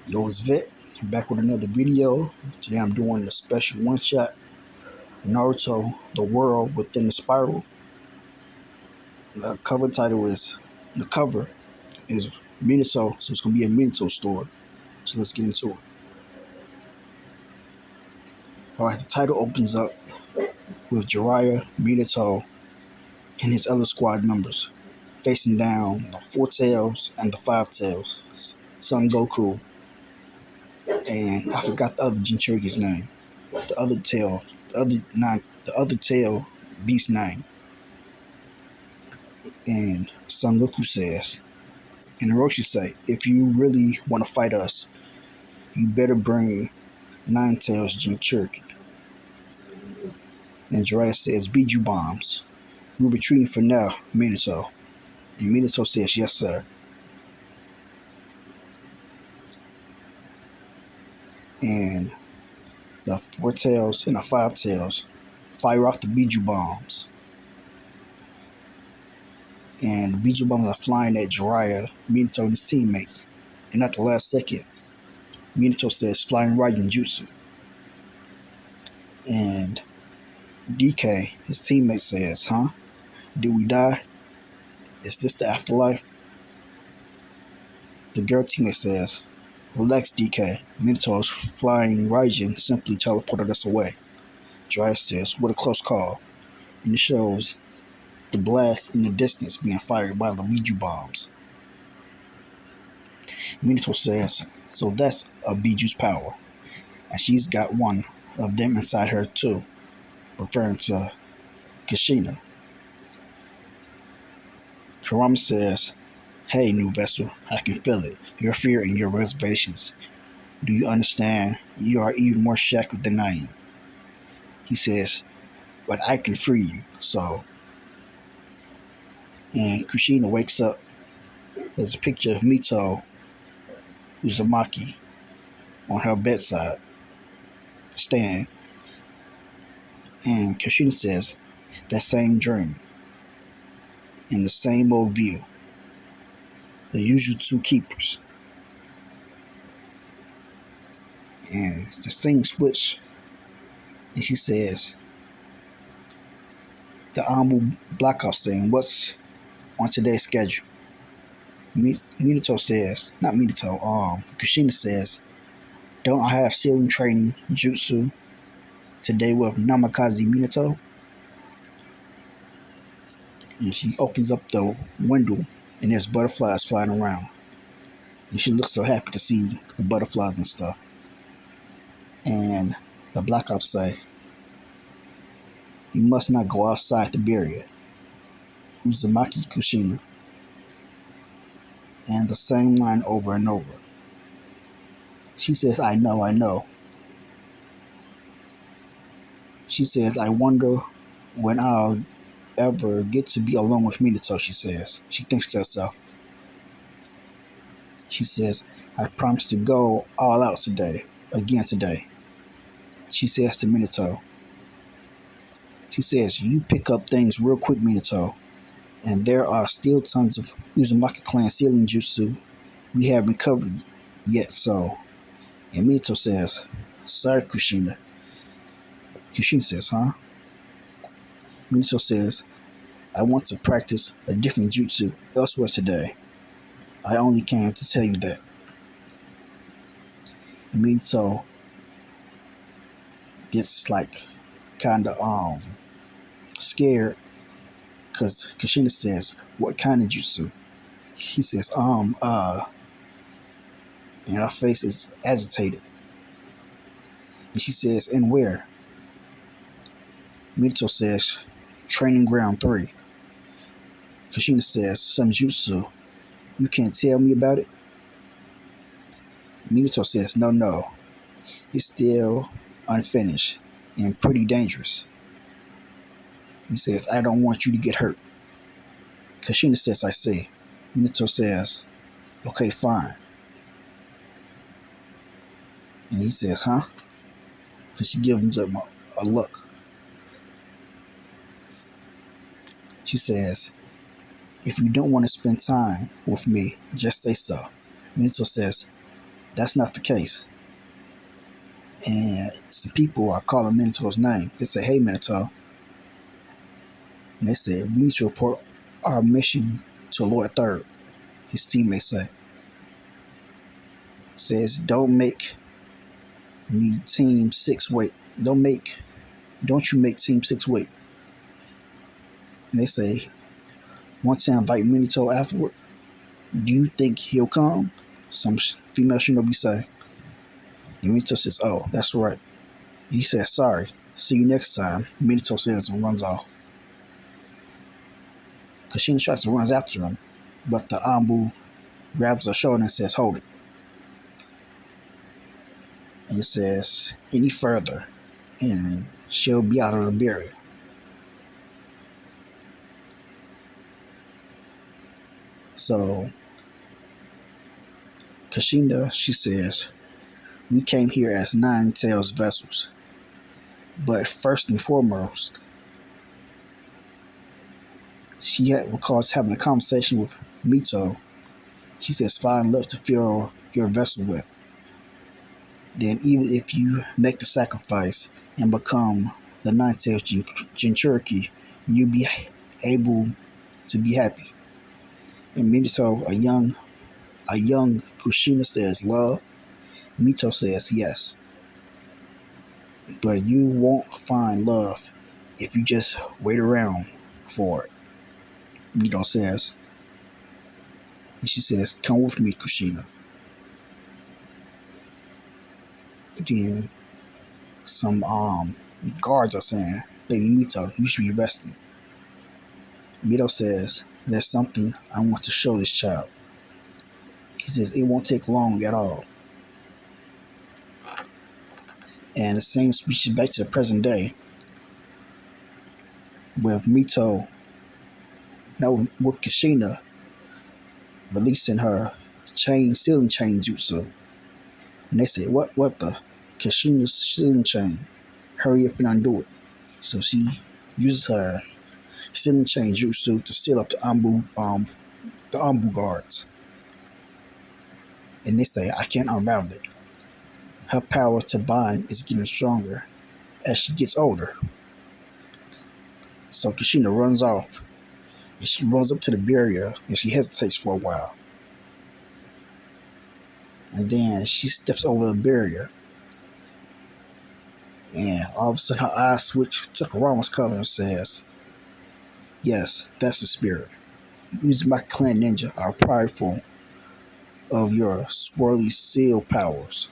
Yo, it's Vic, back with another video. Today I'm doing a special one-shot Naruto, the world within the spiral. The cover is Minato, so it's going to be a Minato story. So let's get into it. Alright, the title opens up with Jiraiya, Minato, and his other squad members facing down the Four Tails and the Five Tails, Son Goku, and I forgot the other Jinchuriki's name. The other tail beast name. And Son Goku says, and Hiroshi say, if you really want to fight us, you better bring Nine Tails Jinchuriki. And Jiraiya says, Biju bombs. We're retreating for now, Minato. And Minato says, yes, sir. And the Four Tails and the Five Tails fire off the Biju bombs. And the Biju bombs are flying at Jiraiya, Minato, and his teammates. And at the last second, Minato says, flying Raijin Jutsu. And DK, his teammate, says, huh? Did we die? Is this the afterlife? The girl teammate says, relax, DK. Minato's flying Raijin simply teleported us away. Jiraiya says, what a close call. And it shows the blast in the distance being fired by the Biju bombs. Minato says, so that's a Biju's power. And she's got one of them inside her too, referring to Kushina. Kurama says, hey, new vessel, I can feel it. Your fear and your reservations. Do you understand? You are even more shackled than I am. He says, but I can free you, so. And Kushina wakes up. There's a picture of Mito Uzumaki on her bedside stand. And Kushina says, that same dream. In the same old view. The usual two keepers. And the scene switch. And she says, the Ambu Black Ops saying, what's on today's schedule? Minato says, not Minato, Kushina says, don't I have ceiling training jutsu today with Namikaze Minato? And she opens up the window and there's butterflies flying around. And she looks so happy to see the butterflies and stuff. And the Black Ops say, you must not go outside the barrier. Uzumaki Kushina. And the same line over and over. She says, I know. She says, I wonder when I'll ever get to be alone with Minato, she says. She thinks to herself. She says, I promise to go all out today. Again today. She says to Minato. She says, you pick up things real quick, Minato. And there are still tons of Uzumaki clan sealing jutsu we haven't recovered yet, so. And Minato says, sorry, Kushina. Kushina says, huh? Minato says, I want to practice a different jutsu elsewhere today. I only came to tell you that. Minato gets like kinda scared because Kushina says, what kind of jutsu? He says, and her face is agitated. And she says, and where? Minato says, Training Ground 3. Kushina says, some jutsu. You can't tell me about it? Minato says, no. It's still unfinished and pretty dangerous. He says, I don't want you to get hurt. Kushina says, I see. Minato says, okay, fine. And he says, huh? And she gives him a look. She says, if you don't want to spend time with me, just say so. Minato says, That's not the case. And some people are calling Minato's name. They say, "Hey, Minato." And they said, "We need to report our mission to Lord Third." His teammates say. Says, "Don't make me Team 6 wait. Don't you make Team 6 wait." And they say, "Want to invite Minato afterward? Do you think he'll come?" Some female shinobi say. And Minato says, "Oh, that's right." He says, "Sorry. See you next time." Minato says and runs off. Kushina tries to run after him, but the Ambu grabs her shoulder and says, "Hold it." And it says, "Any further, and she'll be out of the barrier." So Kushina, she says, "We came here as Nine Tails vessels. But first and foremost," she recalls having a conversation with Mito. She says, "Find love to fill your vessel with. Then even if you make the sacrifice and become the Nine Tails Jinchuriki, you'll be able to be happy." And Mito, a young Kushina says, "Love?" Mito says, "Yes. But you won't find love if you just wait around for it." Mito says. And she says, "Come with me, Kushina." Then some guards are saying, "Lady Mito, you should be resting." Mito says, "There's something I want to show this child." He says, "It won't take long at all." And the scene switches back to the present day with Mito, now with Kushina releasing her sealing chain jutsu. And they say, what the? Kushina's sealing chain. Hurry up and undo it." So she uses her sealing chain jutsu to seal up the Ambu guards. And they say, "I can't unravel it. Her power to bind is getting stronger as she gets older." So Kushina runs off, and she runs up to the barrier, and she hesitates for a while. And then she steps over the barrier, and all of a sudden her eyes switch to Kurama's color and says, "Yes, that's the spirit. My clan ninja are prideful of your swirly seal powers,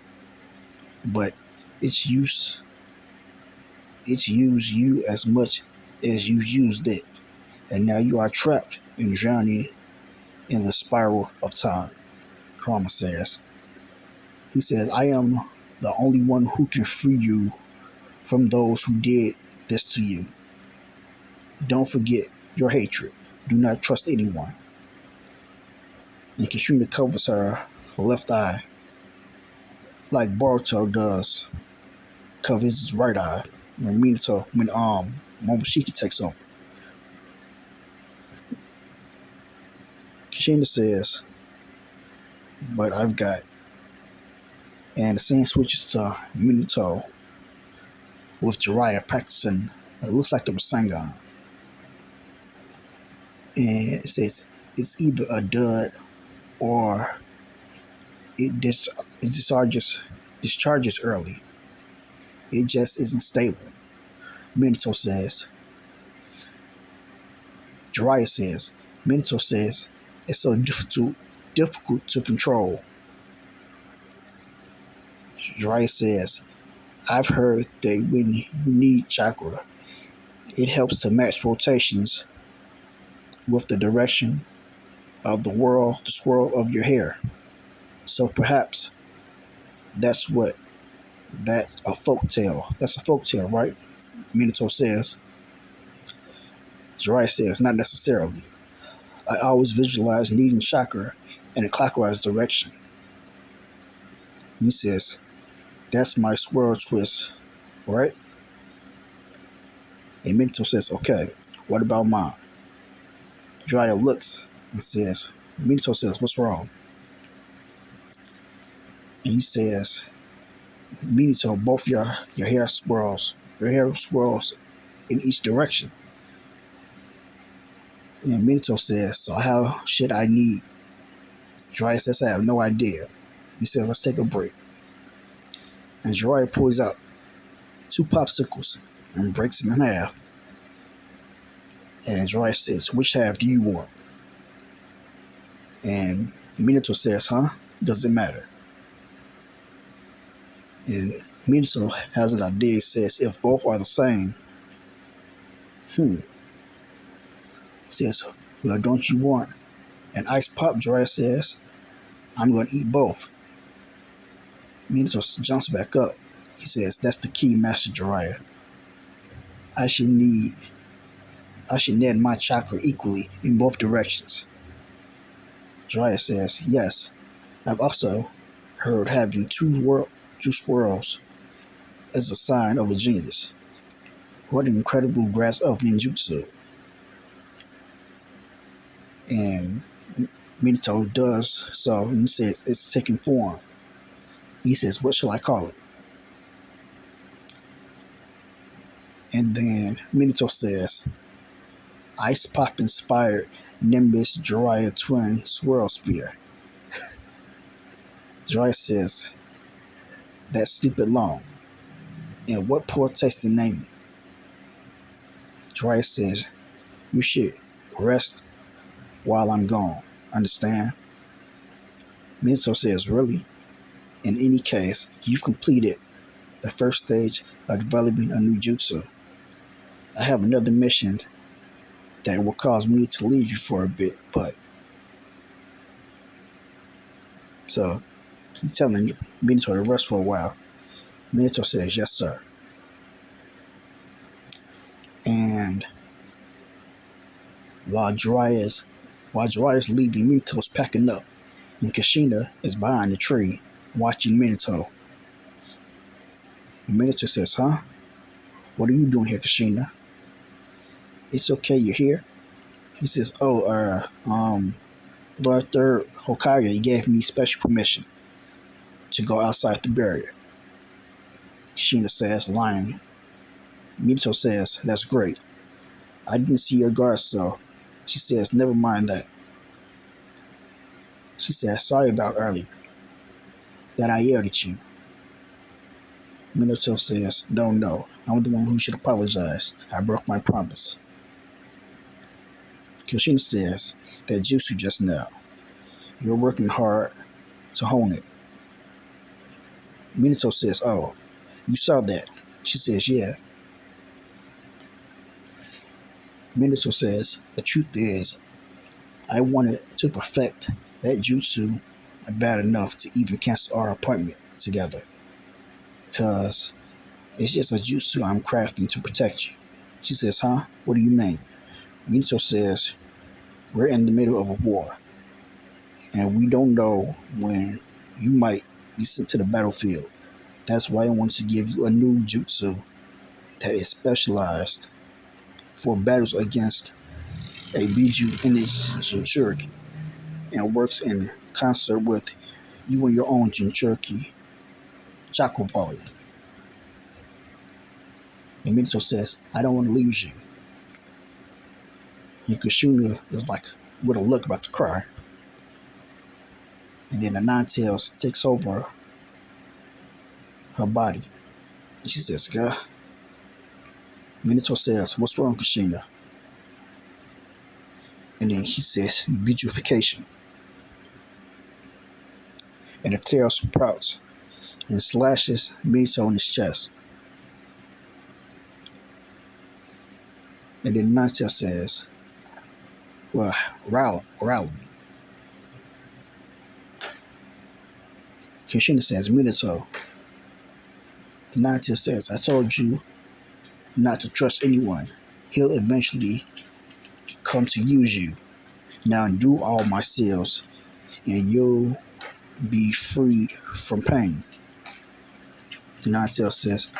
but it's used you as much as you used it, and now you are trapped and drowning in the spiral of time." Kurama says. He says, "I am the only one who can free you from those who did this to you. Don't forget your hatred. Do not trust anyone." And Kushina covers her left eye like Boruto does covers his right eye when Momoshiki takes over. Kushina says, "But I've got," and the scene switches to Minato with Jiraiya practicing. It looks like the Rasengan. And it says it's either a dud or it discharges early. It just isn't stable. Minato says. Jiraiya says. Minato says it's so difficult to control. Jiraiya says, "I've heard that when you need chakra, it helps to match rotations with the direction of the swirl of your hair. So perhaps that's a folk tale. That's a folk tale, right?" Minato says. Jiraiya says, "Not necessarily. I always visualize needing chakra in a clockwise direction." He says, "That's my swirl twist, right?" And Minato says, "Okay, what about mine?" Jiraiya looks and says, Minato says, "What's wrong?" And he says, Minato, both your hair swirls. Your hair swirls in each direction. And Minato says, so how should I need? Jiraiya says, I have no idea. He says, let's take a break. And Jiraiya pulls out 2 popsicles and breaks them in half. And Jiraiya says, which half do you want? And Minato says, huh? Doesn't matter. And Minato has an idea. He says, if both are the same, says, well, don't you want an ice pop? Jiraiya says, I'm going to eat both. Minato jumps back up. He says, that's the key, Master Jiraiya. I should net my chakra equally in both directions. Jiraiya says, yes. I've also heard having two swirls is a sign of a genius. What an incredible grasp of ninjutsu. And Minato does so, and he says, it's taking form. He says, what shall I call it? And then Minato says, Ice Pop inspired Nimbus Jiraiya Twin Swirl Spear. Jiraiya says, that's stupid long. And what poor tasting naming? Jiraiya says, you should rest while I'm gone. Understand? Minato says, really? In any case, you've completed the first stage of developing a new jutsu. I have another mission that will cause me to leave you for a bit, but... So, he's telling Minato to rest for a while. Minato says, yes, sir. And while Jiraiya's leaving, Minato's packing up, and Kushina is behind the tree, watching Minato. And Minato says, huh? What are you doing here, Kushina? It's okay, you're here? He says, Lord Third Hokage, he gave me special permission to go outside the barrier. Kushina says, lying. Minato says, that's great. I didn't see your guard, so she says, never mind that. She says, sorry about earlier, that I yelled at you. Minato says, no, I'm the one who should apologize. I broke my promise. Kushina says, that jutsu just now. You're working hard to hone it. Minato says, oh, you saw that? She says, yeah. Minato says, the truth is, I wanted to perfect that jutsu bad enough to even cancel our appointment together. Because it's just a jutsu I'm crafting to protect you. She says, huh? What do you mean? Minato says, we're in the middle of a war. And we don't know when you might be sent to the battlefield. That's why I want to give you a new jutsu that is specialized for battles against a Biju in its Jinchuriki and works in concert with you and your own Jinchuriki chakra volume. And Minato says, I don't want to lose you. And Kushina is like with a look about to cry. And then the Nine-Tails takes over her body. And she says, God. Minato says, what's wrong, Kushina? And then he says, Bijuification. And the tail sprouts and slashes Minato in his chest. And then Nine-Tails says, well, Rowling. Kushina says, Minato. The Nine-Tails says, I told you not to trust anyone. He'll eventually come to use you. Now do all my seals, and you'll be freed from pain. The Nine-Tails says,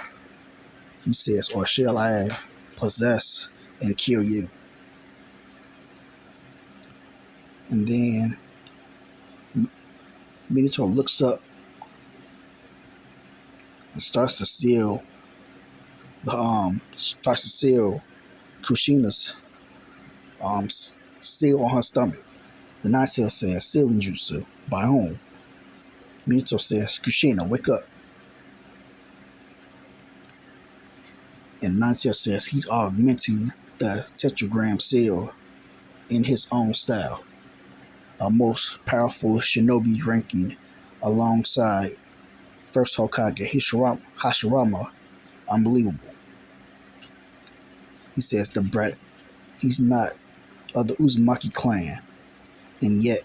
he says, or shall I possess and kill you? And then Minato looks up starts to seal Kushina's seal on her stomach. The Nine Tails says, sealing jutsu. By whom? Minato says, Kushina, wake up. And Nine Tails says he's augmenting the tetragram seal in his own style. A most powerful shinobi ranking alongside first Hokage Hashirama. Unbelievable. He says the brat, he's not of the Uzumaki clan. And yet,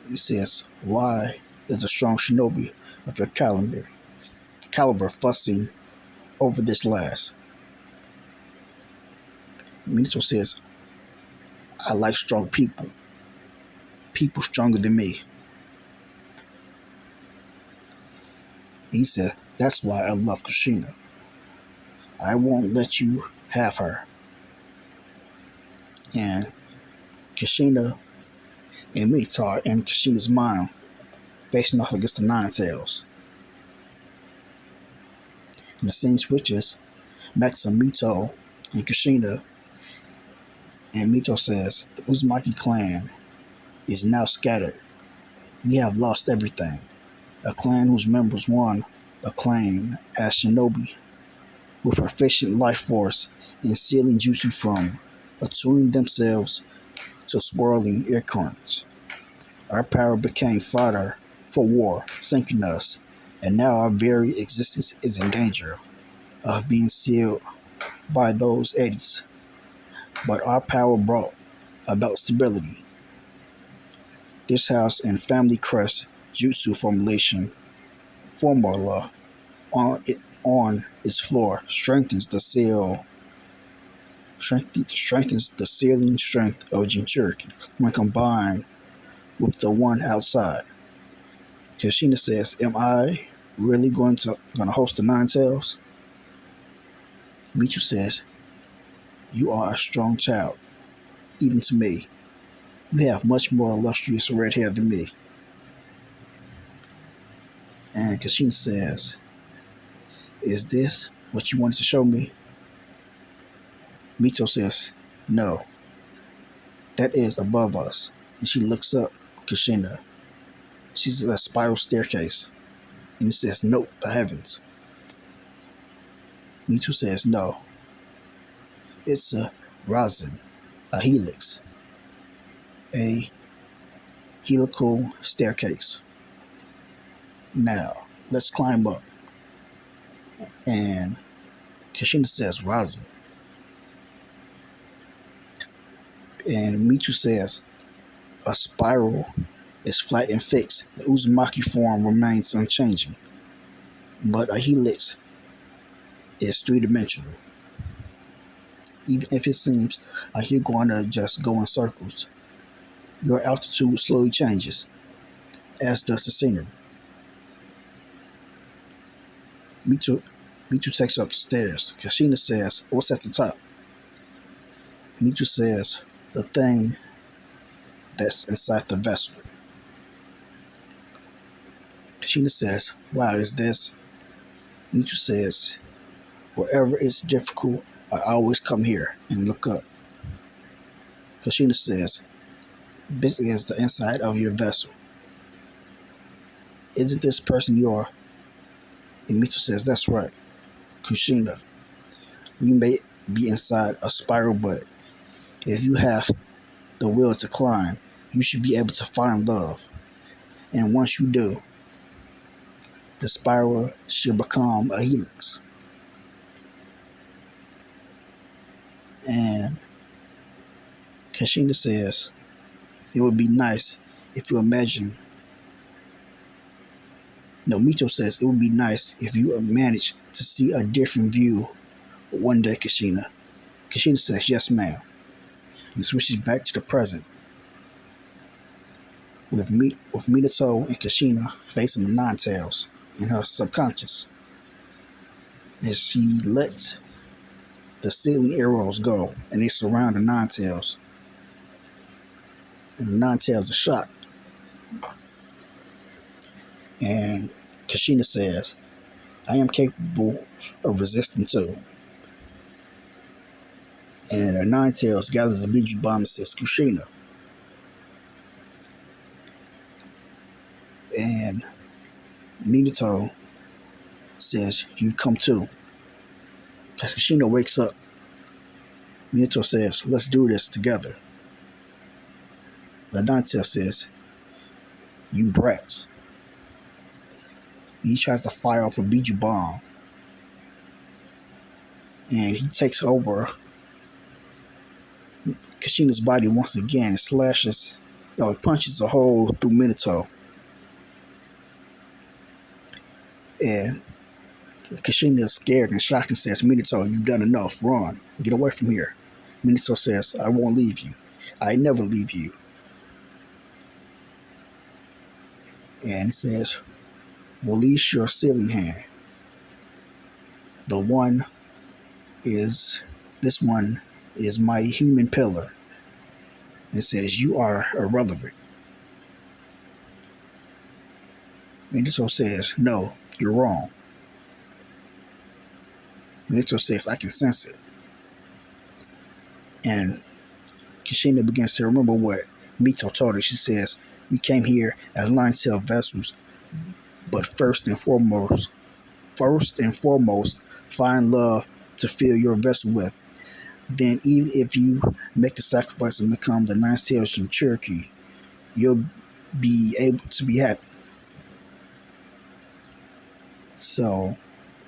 he says, why is a strong shinobi of your caliber fussing over this last? Minato says, I like strong people. People stronger than me. He said, that's why I love Kushina. I won't let you have her. And Kushina and Minato are in Kushina's mind, facing off against the Nine Tails. And the scene switches back to Mito and Kushina. And Mito says, the Uzumaki clan is now scattered. We have lost everything. A clan whose members won acclaim as shinobi with proficient life force and sealing jutsu from attuning themselves to swirling air currents. Our power became fodder for war, sinking us, and now our very existence is in danger of being sealed by those eddies. But our power brought about stability. This house and family crest jutsu formula on its floor strengthens the sealing strength of Jinchuriki when combined with the one outside. Kushina says, am I really going to host the Nine Tails? Michu says, you are a strong child, even to me. You have much more illustrious red hair than me. And Kushina says, is this what you wanted to show me? Mito says, no. That is above us. And she looks up Kushina. She's a spiral staircase. And it says, note the heavens. Mito says, no. It's a rosin, a helix, a helical staircase. Now, let's climb up. And Kushina says, rosin. And Michu says, a spiral is flat and fixed. The Uzumaki form remains unchanging. But a helix is three-dimensional. Even if it seems like you're going to just go in circles, your altitude slowly changes, as does the scenery. Michu takes up the stairs. Kushina says, what's at the top? Michu says, the thing that's inside the vessel. Kushina says, wow, is this? Michu says, wherever it's difficult, I always come here and look up. Kushina says, this is the inside of your vessel. Isn't this person your? And Michu says, that's right. Kushina, you may be inside a spiral, but if you have the will to climb, you should be able to find love. And once you do, the spiral should become a helix. And Kushina says, it would be nice if you imagine. No, Mito says, it would be nice if you manage to see a different view one day, Kushina. Kushina says, yes, ma'am. And switches back to the present. With Minato and Kushina facing the Nine Tails in her subconscious. As she lets the sealing arrows go and they surround the Nine Tails. And the Nine Tails are shocked. And Kushina says, I am capable of resisting too. And Ninetales gathers a Biju bomb and says, Kushina. And Minato says, you come too. As Kushina wakes up, Minato says, let's do this together. The Ninetales says, you brats. He tries to fire off a Biju bomb. And he takes over Kushina's body once again and slashes, punches a hole through Minato. And Kushina is scared and shocked and says, Minato, you've done enough. Run. Get away from here. Minato says, I won't leave you. I never leave you. And he says, release your sealing hand. This one is my human pillar. It says, you are irrelevant. Minato says, no, you're wrong. Minato says, I can sense it. And Kushina begins to remember what Mito told her. She says, we came here as nine-tailed vessels, but first and foremost, find love to fill your vessel with. Then even if you make the sacrifice and become the nine-tailed Jinchuriki, you'll be able to be happy. So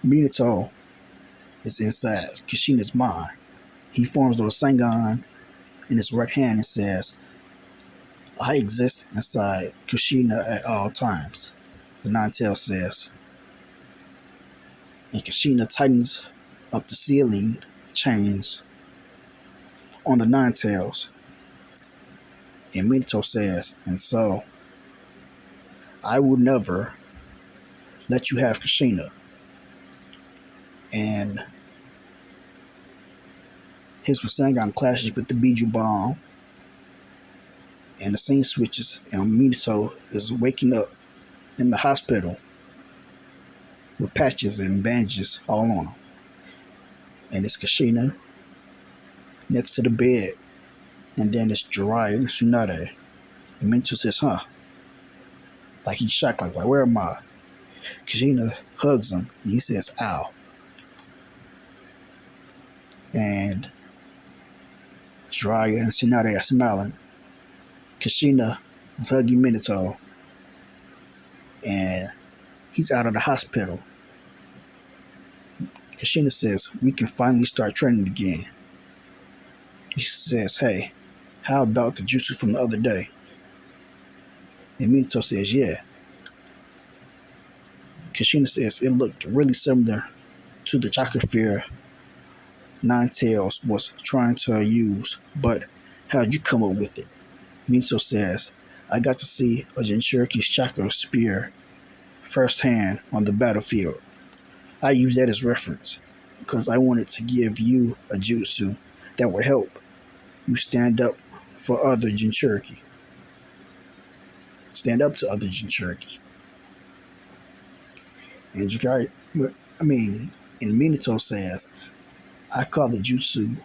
Minato is inside Kushina's mind. He forms the Rasengan in his right hand and says, I exist inside Kushina at all times, the Nine-Tailed says. And Kushina tightens up the sealing chains on the Nine-Tails. And Minato says, and so, I will never let you have Kushina. And his Rasengan clashes with the Biju bomb. And the scene switches, and Minato is waking up in the hospital with patches and bandages all on him. And it's Kushina next to the bed, and then it's Jiraiya and Tsunade. And Minato says, huh? Like he's shocked, like, where am I? Kushina hugs him, and he says, ow. And Jiraiya and Tsunade are smiling. Kushina is hugging Minato, and he's out of the hospital. Kushina says, we can finally start training again. He says, hey, how about the jutsu from the other day? And Minato says, yeah. Kushina says, it looked really similar to the chakra fear Nine-Tails was trying to use, but how'd you come up with it? Minato says, I got to see a Jinchuriki's chakra spear firsthand on the battlefield. I use that as reference because I wanted to give you a jutsu that would help you stand up for other Jinchuriki. Stand up to other Jinchuriki. And Minato says, I call the jutsu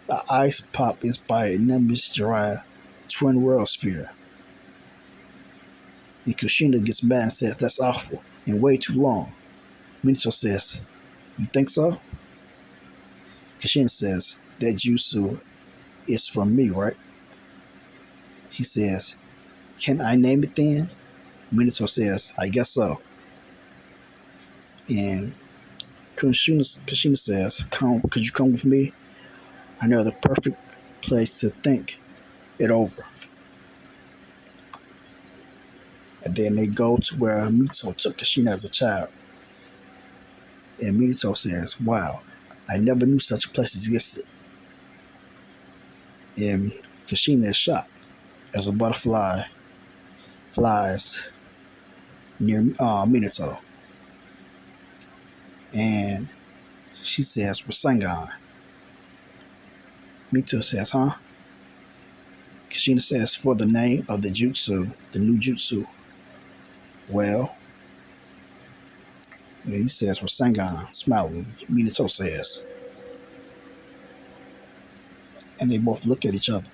the Ice Pop inspired Nimbus Jiraiya Twin World Sphere. And Kushina gets mad and says, that's awful and way too long. Minato says, you think so? Kushina says, that jutsu is from me, right? She says, can I name it then? Minato says, I guess so. And Kushina says, could you come with me? I know the perfect place to think it over. And then they go to where Minato took Kushina as a child. And Minato says, wow, I never knew such a place existed. And Kushina is shocked as a butterfly flies near Minato. And she says, Rasengan. Minato says, huh? Kushina says, for the name of the jutsu, the new jutsu. Well, Yeah, he says Rasengan, smiling. Minato says. And they both look at each other.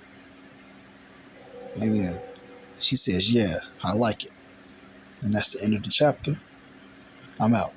And then she says, yeah, I like it. And that's the end of the chapter. I'm out.